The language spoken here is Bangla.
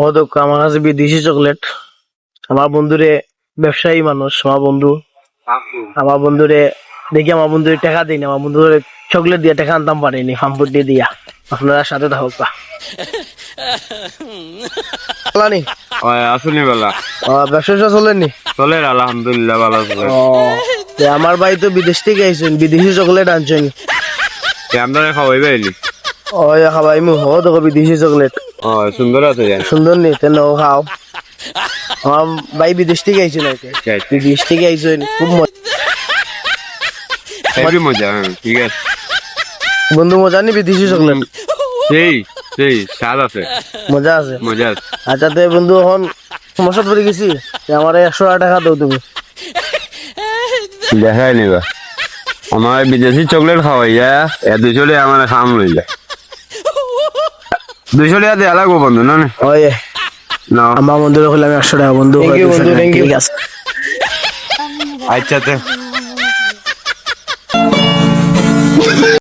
ও তো আমার কাছে বিদেশি চকলেট। আমার বন্ধুরে ব্যবসায়ী মানুষ, আমার বন্ধুরে দেখি আমার বন্ধুরে টাকা দিই না, আমার বন্ধুরে চকলেট দিয়ে টাকা আনতাম পারিনি, ফাম্পুট দিয়ে দিয়া। আপনারা সাথে থাকুক নি আসুনি বেলা ব্যবসা চলেনি। চলে আলহামদুলিল্লাহ ভালো চলে। আমার ভাই তো বিদেশ থেকে আইসেন, বিদেশি চকলেট আনছেন। আমরা খাওয়াই পাইলি ও খাবাই মু হো দেখো বিদেশি চকলেট সুন্দর আছে সুন্দর নি তেন খাও। আমার ভাই বিদেশ থেকে আইসেন আর কি, বিদেশ থেকে আইসেন, খুব মজা। ঠিক আছে বন্ধু মজা নি বিদেশি চকলেট, সেই সেই স্বাদ আছে, মজা আছে। মজা আছে। আচ্ছা তে বন্ধু এখন সমস্যা পড়ে গেছি, আমার 100 টাকা দাও তুমি। দেখাই নিবা আমার বিদেশি চকলেট খাওয়াইয়া 200 টাকা আমার খাম লই যায়। 200 টাকা দেওয়া লাগবো বন্ধু না ওই না আমার বন্ধুরে হলাম 100 টাকা বন্ধু। ঠিক আছে আচ্ছা